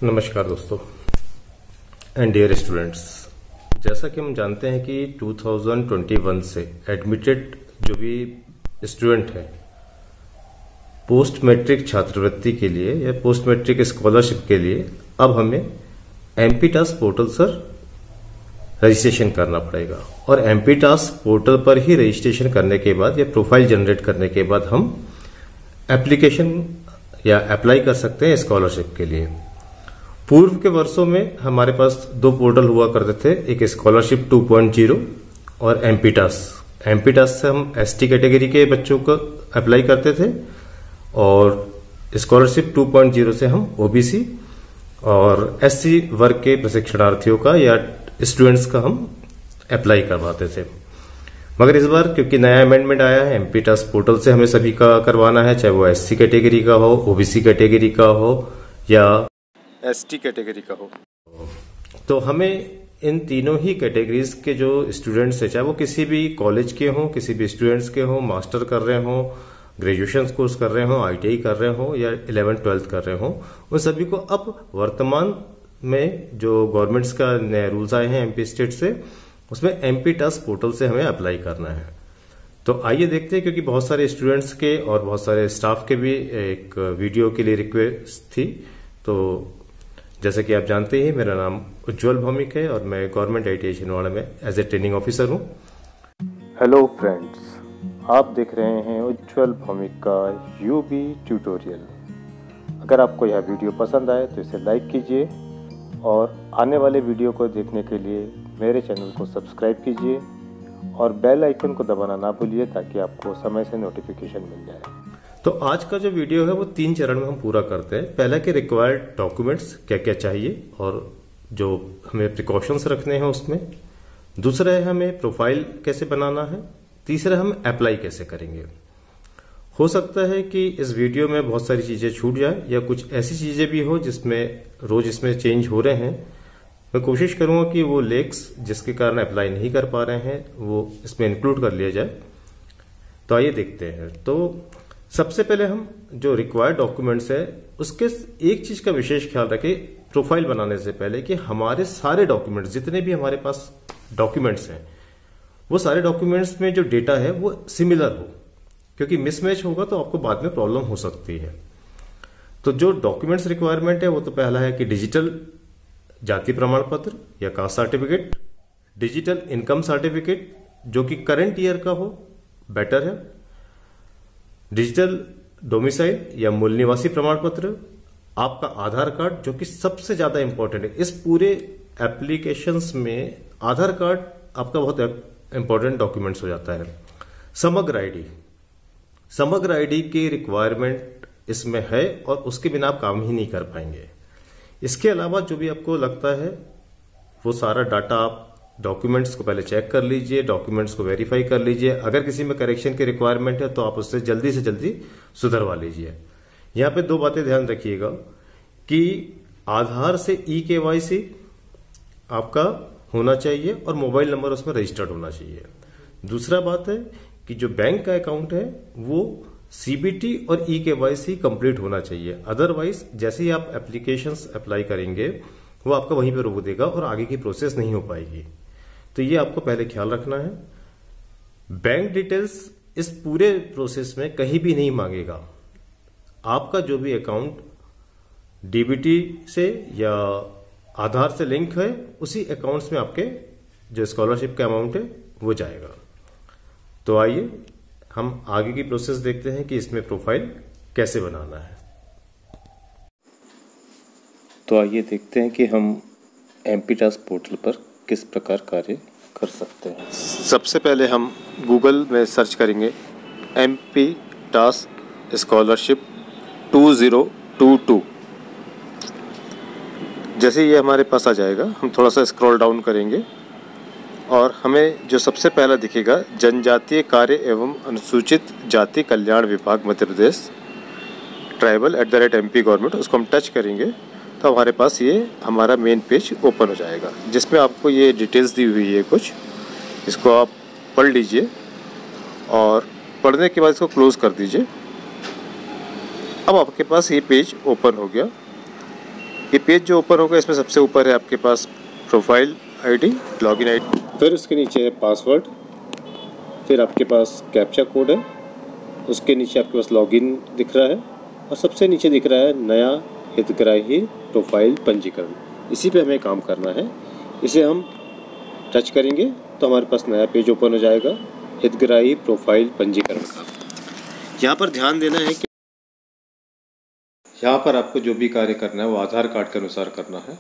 नमस्कार दोस्तों and dear students. जैसा कि हम जानते हैं कि 2021 से एडमिटेड जो भी स्टूडेंट हैं पोस्ट मैट्रिक छात्रवृत्ति के लिए या पोस्ट मैट्रिक स्कॉलरशिप के लिए अब हमें एमपीटास पोर्टल से रजिस्ट्रेशन करना पड़ेगा और एमपीटास पोर्टल पर ही रजिस्ट्रेशन करने के बाद या प्रोफाइल जनरेट करने के बाद हम एप्लीकेशन या अप्लाई कर सकते हैं स्कॉलरशिप के लिए। पूर्व के वर्षों में हमारे पास दो पोर्टल हुआ करते थे, एक स्कॉलरशिप 2.0 और एमपीटास। एमपीटास से हम एसटी कैटेगरी के बच्चों को अप्लाई करते थे और स्कॉलरशिप 2.0 से हम ओबीसी और एससी वर्ग के प्रशिक्षणार्थियों का या स्टूडेंट्स का हम अप्लाई करवाते थे। मगर इस बार क्योंकि नया अमेंडमेंट आया है, एमपीटास पोर्टल से हमें सभी का करवाना है, चाहे वो एससी कैटेगरी का हो, ओबीसी कैटेगरी का हो या एसटी कैटेगरी का हो। तो हमें इन तीनों ही कैटेगरीज के जो स्टूडेंट्स हैं, चाहे वो किसी भी कॉलेज के हों, किसी भी स्टूडेंट्स के हों, मास्टर कर रहे हों, ग्रेजुएशन कोर्स कर रहे हों, आईटीआई कर रहे हों या 11th-12th कर रहे हों, उन सभी को अब वर्तमान में जो गवर्नमेंट्स का नए रूल्स आए हैं एमपी स्टेट से, उसमें एमपीटास पोर्टल से हमें अप्लाई करना है। तो आइए देखते हैं, क्योंकि बहुत सारे स्टूडेंट्स के और बहुत सारे स्टाफ के भी एक वीडियो के लिए रिक्वेस्ट थी। तो जैसे कि आप जानते हैं, मेरा नाम उज्जवल भौमिक है और मैं गवर्नमेंट आईटीआई छिंदवाड़ा में एज ए ट्रेनिंग ऑफिसर हूं। हेलो फ्रेंड्स, आप देख रहे हैं उज्जवल भौमिक का यूबी ट्यूटोरियल। अगर आपको यह वीडियो पसंद आए तो इसे लाइक कीजिए और आने वाले वीडियो को देखने के लिए मेरे चैनल को सब्सक्राइब कीजिए और बेल आइकन को दबाना ना भूलिए ताकि आपको समय से नोटिफिकेशन मिल जाए। तो आज का जो वीडियो है वो 3 चरण में हम पूरा करते हैं। पहला के रिक्वायर्ड डॉक्यूमेंट्स क्या क्या चाहिए और जो हमें प्रिकॉशंस रखने हैं उसमें। दूसरा है हमें प्रोफाइल कैसे बनाना है। तीसरा हम अप्लाई कैसे करेंगे। हो सकता है कि इस वीडियो में बहुत सारी चीजें छूट जाए या कुछ ऐसी चीजें भी हो जिसमें रोज इसमें चेंज हो रहे हैं। मैं कोशिश करूंगा कि वो लेक्स जिसके कारण अप्लाई नहीं कर पा रहे हैं वो इसमें इंक्लूड कर लिया जाए। तो आइए देखते हैं। तो सबसे पहले हम जो रिक्वायर्ड डॉक्यूमेंट्स है उसके एक चीज का विशेष ख्याल रखें प्रोफाइल बनाने से पहले कि हमारे सारे डॉक्यूमेंट्स, जितने भी हमारे पास डॉक्यूमेंट्स हैं, वो सारे डॉक्यूमेंट्स में जो डेटा है वो सिमिलर हो, क्योंकि मिसमैच होगा तो आपको बाद में प्रॉब्लम हो सकती है। तो जो डॉक्यूमेंट्स रिक्वायरमेंट है वो तो पहला है कि डिजिटल जाति प्रमाण पत्र या caste certificate, digital income certificate जो कि करंट ईयर का हो बेटर है, डिजिटल डोमिसाइल या मूल निवासी प्रमाण पत्र, आपका आधार कार्ड जो कि सबसे ज्यादा इंपॉर्टेंट है इस पूरे एप्लीकेशंस में। आधार कार्ड आपका बहुत इंपॉर्टेंट डॉक्यूमेंट्स हो जाता है। समग्र आईडी की रिक्वायरमेंट इसमें है और उसके बिना आप काम ही नहीं कर पाएंगे। इसके अलावा जो भी आपको लगता है वो सारा डाटा आप डॉक्यूमेंट्स को पहले चेक कर लीजिए, डॉक्यूमेंट्स को वेरीफाई कर लीजिए। अगर किसी में करेक्शन की रिक्वायरमेंट है तो आप उससे जल्दी से जल्दी सुधरवा लीजिए। यहां पे 2 बातें ध्यान रखिएगा कि आधार से ई-केवाईसी आपका होना चाहिए और मोबाइल नंबर उसमें रजिस्टर्ड होना चाहिए। दूसरा बात है कि जो बैंक का अकाउंट है वो सीबीटी और ई-केवाईसी कंप्लीट होना चाहिए। अदरवाइज जैसे ही आप एप्लीकेशंस अप्लाई करेंगे वो आपका वहीं पर रोक देगा और आगे की प्रोसेस नहीं हो पाएगी। तो ये आपको पहले ख्याल रखना है। बैंक डिटेल्स इस पूरे प्रोसेस में कहीं भी नहीं मांगेगा। आपका जो भी अकाउंट डीबीटी से या आधार से लिंक है उसी अकाउंट्स में आपके जो स्कॉलरशिप का अमाउंट है वो जाएगा। तो आइए हम आगे की प्रोसेस देखते हैं कि इसमें प्रोफाइल कैसे बनाना है। तो आइए देखते हैं कि हम एमपीटास पोर्टल पर किस प्रकार कार्य कर सकते हैं। सबसे पहले हम गूगल में सर्च करेंगे एमपीटास स्कॉलरशिप 2022। जैसे ये हमारे पास आ जाएगा हम थोड़ा सा स्क्रॉल डाउन करेंगे और हमें जो सबसे पहला दिखेगा जनजातीय कार्य एवं अनुसूचित जाति कल्याण विभाग मध्य प्रदेश tribal@mp गवर्नमेंट, उसको हम टच करेंगे तो हमारे पास ये हमारा मेन पेज ओपन हो जाएगा जिसमें आपको ये डिटेल्स दी हुई है कुछ। इसको आप पढ़ लीजिए और पढ़ने के बाद इसको क्लोज कर दीजिए। अब आपके पास ये पेज ओपन हो गया। ये पेज जो ओपन होगा इसमें सबसे ऊपर है आपके पास प्रोफाइल आईडी, लॉगिन आईडी, फिर उसके नीचे है पासवर्ड, फिर आपके पास कैप्चा कोड है, उसके नीचे आपके पास लॉगिन दिख रहा है और सबसे नीचे दिख रहा है नया हितग्राही प्रोफाइल पंजीकरण। इसी पे हमें काम करना है। इसे हम टच करेंगे तो हमारे पास नया पेज ओपन हो जाएगा हितग्राही प्रोफाइल पंजीकरण का। यहाँ पर ध्यान देना है कि यहाँ पर आपको जो भी कार्य करना है वो आधार कार्ड के अनुसार करना है।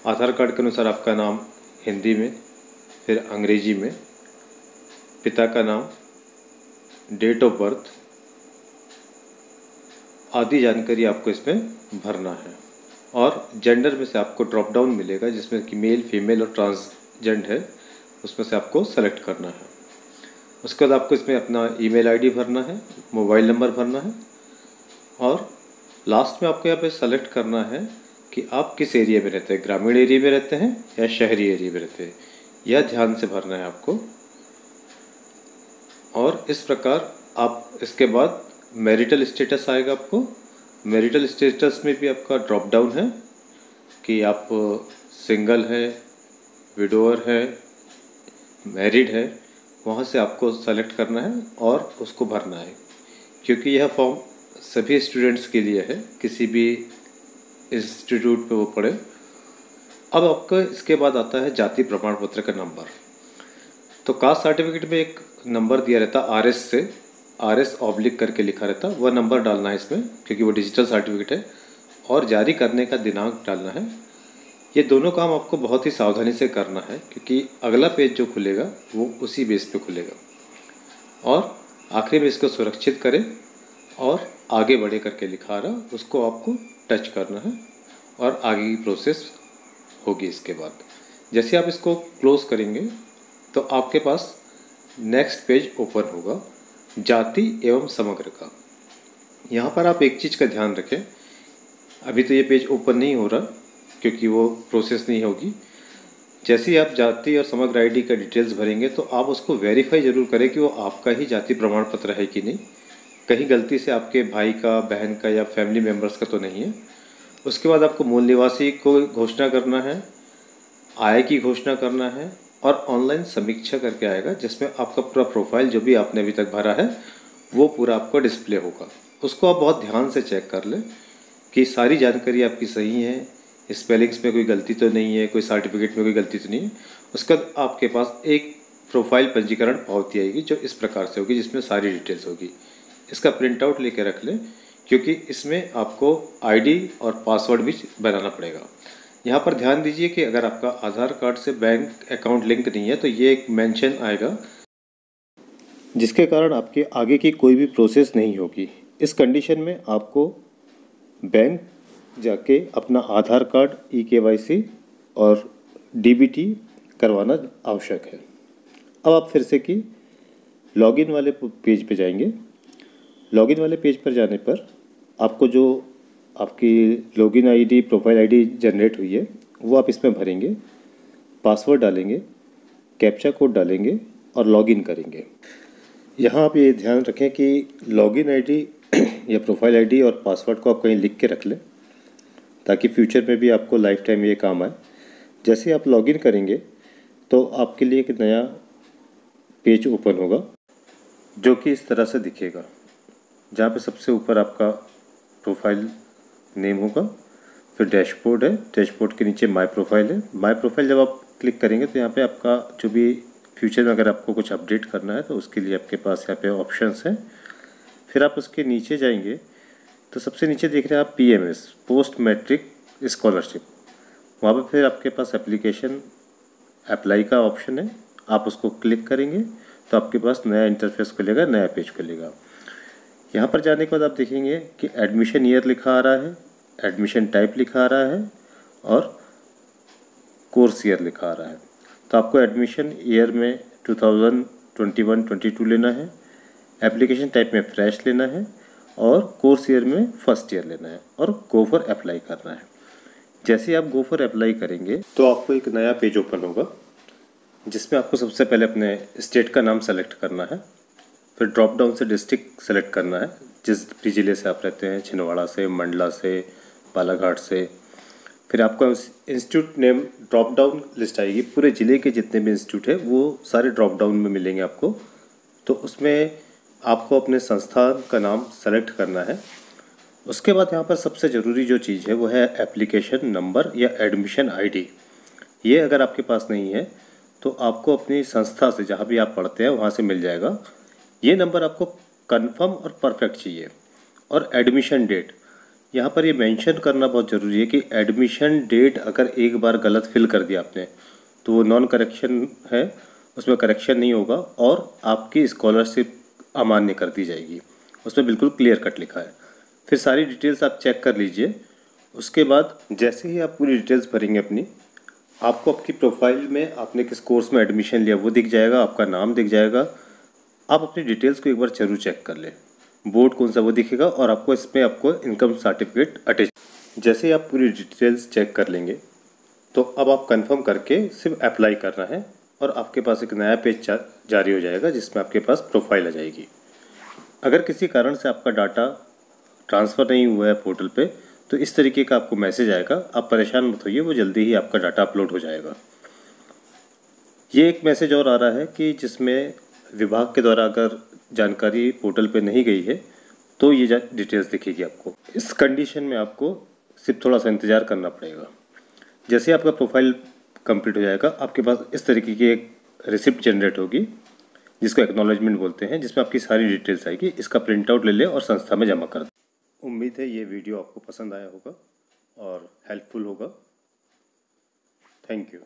आधार कार्ड के अनुसार आपका नाम हिंदी में, फिर अंग्रेजी में, पिता का नाम, डेट ऑफ बर्थ आदि जानकारी आपको इसमें भरना है। और जेंडर में से आपको ड्रॉप डाउन मिलेगा जिसमें कि मेल, फीमेल और ट्रांसजेंडर है, उसमें से आपको सेलेक्ट करना है। उसके बाद आपको इसमें अपना ईमेल आईडी भरना है, मोबाइल नंबर भरना है और लास्ट में आपको यहाँ पे सेलेक्ट करना है कि आप किस एरिया में रहते हैं, ग्रामीण एरिया में रहते हैं या शहरी एरिया में रहते हैं, यह ध्यान से भरना है आपको। और इस प्रकार आप इसके बाद मैरिटल स्टेटस आएगा आपको। मैरिटल स्टेटस में भी आपका ड्रॉप डाउन है कि आप सिंगल है, विडोअर है, मैरिड है, वहाँ से आपको सेलेक्ट करना है और उसको भरना है, क्योंकि यह फॉर्म सभी स्टूडेंट्स के लिए है, किसी भी इंस्टीट्यूट पे वो पढ़े। अब आपका इसके बाद आता है जाति प्रमाण पत्र का नंबर। तो कास्ट सर्टिफिकेट में एक नंबर दिया रहता है RS से, RS ऑब्लिक करके लिखा रहता है, वह नंबर डालना है इसमें क्योंकि वो डिजिटल सर्टिफिकेट है। और जारी करने का दिनांक डालना है। ये दोनों काम आपको बहुत ही सावधानी से करना है क्योंकि अगला पेज जो खुलेगा वो उसी बेस पे खुलेगा। और आखिरी में इसको सुरक्षित करें और आगे बढ़े करके लिखा रहा उसको आपको टच करना है और आगे की प्रोसेस होगी। इसके बाद जैसे आप इसको क्लोज करेंगे तो आपके पास नेक्स्ट पेज ओपन होगा जाति एवं समग्र का। यहाँ पर आप एक चीज़ का ध्यान रखें, अभी तो ये पेज ओपन नहीं हो रहा क्योंकि वो प्रोसेस नहीं होगी। जैसे ही आप जाति और समग्र आईडी का डिटेल्स भरेंगे तो आप उसको वेरीफाई ज़रूर करें कि वो आपका ही जाति प्रमाण पत्र है कि नहीं, कहीं गलती से आपके भाई का, बहन का या फैमिली मेम्बर्स का तो नहीं है। उसके बाद आपको मूल निवासी को घोषणा करना है, आय की घोषणा करना है और ऑनलाइन समीक्षा करके आएगा जिसमें आपका पूरा प्रोफाइल जो भी आपने अभी तक भरा है वो पूरा आपको डिस्प्ले होगा। उसको आप बहुत ध्यान से चेक कर लें कि सारी जानकारी आपकी सही है, स्पेलिंग्स में कोई गलती तो नहीं है, कोई सर्टिफिकेट में कोई गलती तो नहीं है। उसके बाद आपके पास एक प्रोफाइल पंजीकरण पावती आएगी जो इस प्रकार से होगी जिसमें सारी डिटेल्स होगी। इसका प्रिंट आउट लेके रख लें क्योंकि इसमें आपको आईडी और पासवर्ड भी बनाना पड़ेगा। यहाँ पर ध्यान दीजिए कि अगर आपका आधार कार्ड से बैंक अकाउंट लिंक नहीं है तो ये एक मेंशन आएगा जिसके कारण आपके आगे की कोई भी प्रोसेस नहीं होगी। इस कंडीशन में आपको बैंक जाके अपना आधार कार्ड, eKYC और DBT करवाना आवश्यक है। अब आप फिर से कि लॉगिन वाले पेज पे जाएंगे। लॉगिन वाले पेज पर जाने पर आपको जो आपकी login ID, profile ID generate हुई है वो आप इसमें भरेंगे, पासवर्ड डालेंगे, कैप्चा कोड डालेंगे और लॉगिन करेंगे। यहाँ आप ये ध्यान रखें कि लॉगिन आईडी या प्रोफाइल आईडी और पासवर्ड को आप कहीं लिख के रख लें ताकि फ्यूचर में भी आपको लाइफ टाइम ये काम आए। जैसे आप लॉगिन करेंगे तो आपके लिए एक नया पेज ओपन होगा जो कि इस तरह से दिखेगा, जहाँ पे सबसे ऊपर आपका प्रोफाइल नेम होगा, फिर डैशबोर्ड है, डैशबोर्ड के नीचे माय प्रोफाइल है। माय प्रोफाइल जब आप क्लिक करेंगे तो यहाँ पे आपका जो भी फ्यूचर में अगर आपको कुछ अपडेट करना है तो उसके लिए आपके पास यहाँ पे ऑप्शंस हैं। फिर आप उसके नीचे जाएंगे तो सबसे नीचे देख रहे हैं आप PMS, पोस्ट मैट्रिक स्कॉलरशिप। वहाँ पर फिर आपके पास एप्लीकेशन अप्लाई का ऑप्शन है, आप उसको क्लिक करेंगे तो आपके पास नया इंटरफेस खुलेगा, नया पेज खुलेगा। यहाँ पर जाने के बाद आप देखेंगे कि एडमिशन ईयर लिखा आ रहा है, एडमिशन टाइप लिखा आ रहा है और कोर्स ईयर लिखा आ रहा है। तो आपको एडमिशन ईयर में 2021-22 लेना है, एप्लीकेशन टाइप में फ्रेश लेना है और कोर्स ईयर में फर्स्ट ईयर लेना है और गो फॉर अप्लाई करना है। जैसे आप गो फॉर अप्लाई करेंगे तो आपको एक नया पेज ओपन होगा जिसमें आपको सबसे पहले अपने स्टेट का नाम सेलेक्ट करना है, फिर ड्रॉप डाउन से डिस्ट्रिक्ट सेलेक्ट करना है, जिस भी ज़िले से आप रहते हैं, छिंदवाड़ा से, मंडला से, बालाघाट से। फिर आपका institute name drop down list आएगी, पूरे ज़िले के जितने भी इंस्टीट्यूट है वो सारे ड्रॉप डाउन में मिलेंगे आपको। तो उसमें आपको अपने संस्थान का नाम सेलेक्ट करना है। उसके बाद यहाँ पर सबसे ज़रूरी जो चीज़ है वो है एप्लीकेशन नंबर या एडमिशन आईडी। ये अगर आपके पास नहीं है तो आपको अपनी संस्था से, जहाँ भी आप पढ़ते हैं वहाँ से मिल जाएगा। ये नंबर आपको कंफर्म और परफेक्ट चाहिए। और एडमिशन डेट, यहाँ पर ये मेंशन करना बहुत ज़रूरी है कि एडमिशन डेट अगर एक बार गलत फिल कर दिया आपने तो वो नॉन करेक्शन है, उसमें करेक्शन नहीं होगा और आपकी स्कॉलरशिप अमान्य कर दी जाएगी। उसमें बिल्कुल क्लियर कट लिखा है। फिर सारी डिटेल्स आप चेक कर लीजिए। उसके बाद जैसे ही आप पूरी डिटेल्स भरेंगे अपनी, आपको आपकी प्रोफाइल में आपने किस कोर्स में एडमिशन लिया वो दिख जाएगा, आपका नाम दिख जाएगा। आप अपनी डिटेल्स को एक बार जरूर चेक कर लें। बोर्ड कौन सा वो दिखेगा और आपको इसमें आपको इनकम सर्टिफिकेट अटैच। जैसे ही आप पूरी डिटेल्स चेक कर लेंगे तो अब आप कंफर्म करके सिर्फ अप्लाई करना है और आपके पास एक नया पेज जारी हो जाएगा जिसमें आपके पास प्रोफाइल आ जाएगी। अगर किसी कारण से आपका डाटा ट्रांसफ़र नहीं हुआ है पोर्टल पे तो इस तरीके का आपको मैसेज आएगा। आप परेशान मत होइए, वो जल्दी ही आपका डाटा अपलोड हो जाएगा। ये एक मैसेज और आ रहा है कि जिसमें विभाग के द्वारा अगर जानकारी पोर्टल पे नहीं गई है तो ये डिटेल्स दिखेगी आपको। इस कंडीशन में आपको सिर्फ थोड़ा सा इंतज़ार करना पड़ेगा। जैसे आपका प्रोफाइल कंप्लीट हो जाएगा, आपके पास इस तरीके की एक रिसिप्ट जनरेट होगी जिसको एक्नॉलेजमेंट बोलते हैं, जिसमें आपकी सारी डिटेल्स आएगी। इसका प्रिंट आउट ले लें और संस्था में जमा कर दें। उम्मीद है ये वीडियो आपको पसंद आया होगा और हेल्पफुल होगा। Thank you.